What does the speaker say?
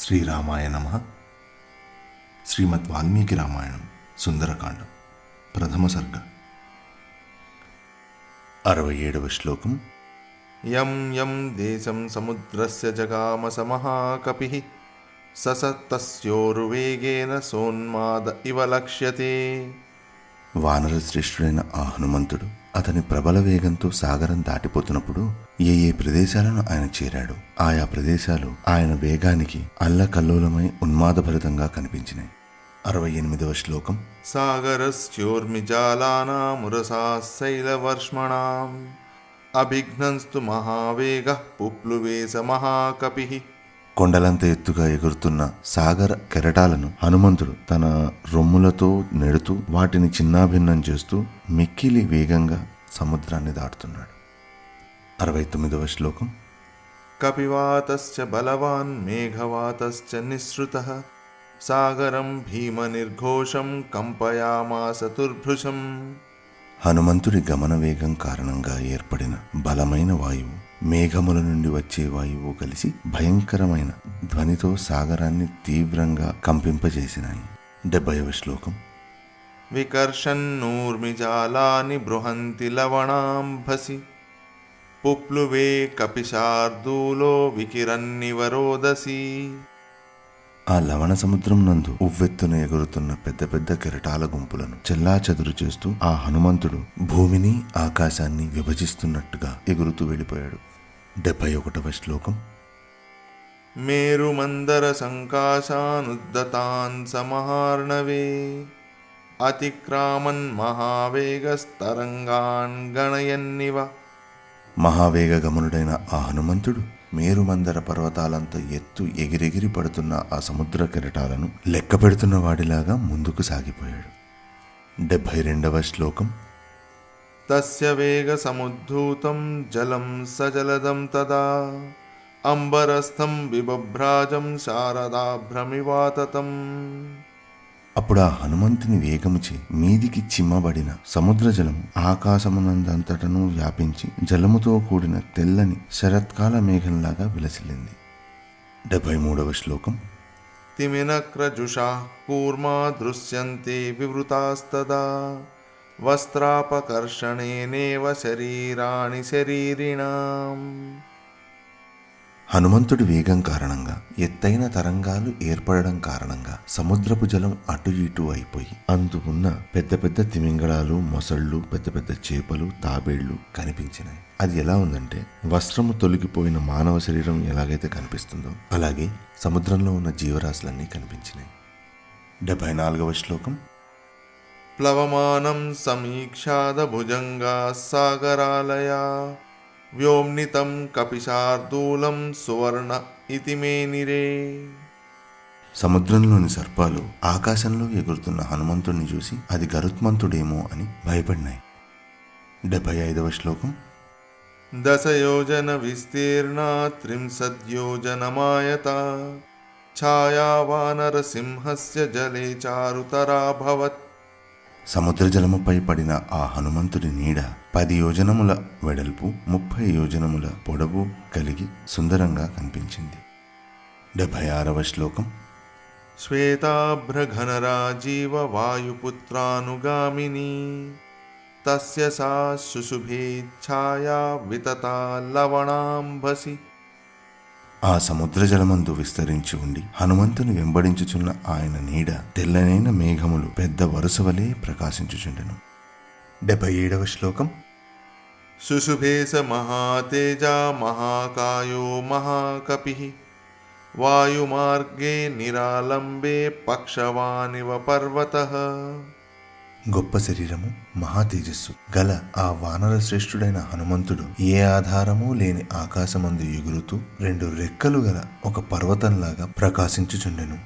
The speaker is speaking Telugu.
శ్రీరామాయ నమః. శ్రీమద్ వాల్మీకి రామాయణం సుందరకాండం ప్రథమ సర్గ 67వ శ్లోకం. యం యం దేశం సముద్రస్య జగామ సమహాకపిః ససత్తస్యోర్వేగేన సోన్మాద ఇవ లక్ష్యతే. వానర శ్రేష్ఠుడైన ఆ హనుమంతుడు అతని ప్రబల వేగంతో సాగరం దాటిపోతున్నప్పుడు ఏ ప్రదేశాలను ఆయన చేరాడు. ఆయా ప్రదేశాలు ఆయన వేగానికి అల్లకల్లోలమై ఉన్మాదభరితంగా కనిపించినాయి. 68వ శ్లోకం. సాగరస్యోర్మిజాలానామురసాశైలవర్ష్మణాం అభిఘ్నంస్తు మహావేగః పుప్లువేశ మహాకపిః. కొండలంత ఎత్తుగా ఎగురుతున్న సాగర కెరటాలను హనుమంతుడు తన రొమ్ములతో నెడుతూ వాటిని చిన్నాభిన్నం చేస్తూ మిక్కిలి వేగంగా సముద్రాన్ని దాటుతున్నాడు. 69వ శ్లోకం. కపివాతశ్చ బలవాన్ మేఘవాతశ్చ నిస్సృతః సాగరం భీమనిర్ఘోషం కంపయామాస తుర్భృశం. హనుమంతుడి గమన వేగం కారణంగా ఏర్పడిన బలమైన వాయువు, మేఘముల నుండి వచ్చే వాయువు కలిసి భయంకరమైన ధ్వనితో సాగరాన్ని తీవ్రంగా కంపింపజేసినాయి. 70వ శ్లోకం. వికర్షన్నూర్మిజాలాని బృహంతి లవణాంభసి పుప్లువే కపిశార్దూలో వికిరన్నివరోదసి. ఆ లవణ సముద్రం నందు ఉవ్వెత్తున ఎగురుతున్న పెద్ద పెద్ద కెరటాల గుంపులను చెల్లాచెదురు చేస్తూ ఆ హనుమంతుడు భూమిని ఆకాశాన్ని విభజిస్తున్నట్టుగా ఎగురుతూ వెళ్ళిపోయాడు. 71వ శ్లోకం. మేరుమందర సంకాశానుద్దతాన్ సమహార్ణవే అతిక్రామన్ మహావేగస్తరంగాన్ గణయన్నివ. మహావేగ గమనుడైన ఆ హనుమంతుడు మేరుమందర పర్వతాలంత ఎత్తు ఎగిరెగిరి పడుతున్న ఆ సముద్ర కెరటాలను లెక్క పెడుతున్న వాడిలాగా ముందుకు సాగిపోయాడు. 72వ శ్లోకం. తస్య వేగ సముద్ధూతం జలం సజలదం తదా అంబరస్థం బిభ్రాజం శారదాభ్రమివాతతం. అప్పుడు ఆ హనుమంతుని వేగముచే మీదికి చిమ్మబడిన సముద్ర జలము ఆకాశమునందంతటను వ్యాపించి జలముతో కూడిన తెల్లని శరత్కాల మేఘంలాగా విలసిల్లింది. 73వ శ్లోకం. తిమినక్రజుషాః కూర్మా దృశ్యంతే వివృతాస్తదా వస్త్రాపకర్షణేనేవ శరీరాణి శరీరిణాం. హనుమంతుడి వేగం కారణంగా ఎత్తైన తరంగాలు ఏర్పడడం కారణంగా సముద్రపు జలం అటు ఇటు అయిపోయి అందు ఉన్న పెద్ద పెద్ద తిమింగళాలు, మొసళ్ళు, పెద్ద పెద్ద చేపలు, తాబేళ్లు కనిపించినాయి. అది ఎలా ఉందంటే వస్త్రము తొలగిపోయిన మానవ శరీరం ఎలాగైతే కనిపిస్తుందో అలాగే సముద్రంలో ఉన్న జీవరాశులన్నీ కనిపించినాయి. 74వ శ్లోకం. ప్లవమానం సమీక్షాద భుజంగా సాగరాలయా వ్యోమ్నితం కపిశార్దూలం సువర్ణ ఇతి మేనిరే. సముద్రంలోని సర్పాలు ఆకాశంలో ఎగురుతున్న హనుమంతుడిని చూసి అది గరుత్మంతుడేమో అని భయపడినాయి. 75వ శ్లోకం. దశయోజన విస్తీర్ణ త్రింశద్యోజనమాయత ఛాయావానరసింహస్య జలే చారుతరాభవత్. సముద్ర జలముపై పడిన ఆ హనుమంతుడి నీడ 10 యోజనముల వెడల్పు, 30 యోజనముల పొడవు కలిగి సుందరంగా కనిపించింది. 76వ శ్లోకం. శ్వేతాభ్రఘనరాజీవ వాయుపుత్రానుగామిని తస్య సా శుశుభే ఛాయా వితతా లవణాంభసి. ఆ సముద్ర జలమందు విస్తరించి ఉండి హనుమంతుని వెంబడించుచున్న ఆయన నీడ తెల్లనైన మేఘములు పెద్ద వరుస వలె ప్రకాశించుచుండెను. 77వ శ్లోకం. శుశుభేశ మహాతేజ మహాకాయో మహాకపిః వాయుమార్గే నిరాలంబే పక్షవానివ పర్వతః. గొప్ప శరీరము, మహా తేజస్సు గల ఆ వానర శ్రేష్ఠుడైన హనుమంతుడు ఏ ఆధారమూ లేని ఆకాశమందు ఎగురుతూ 2 రెక్కలు గల ఒక పర్వతంలాగా ప్రకాశించుచుండెను.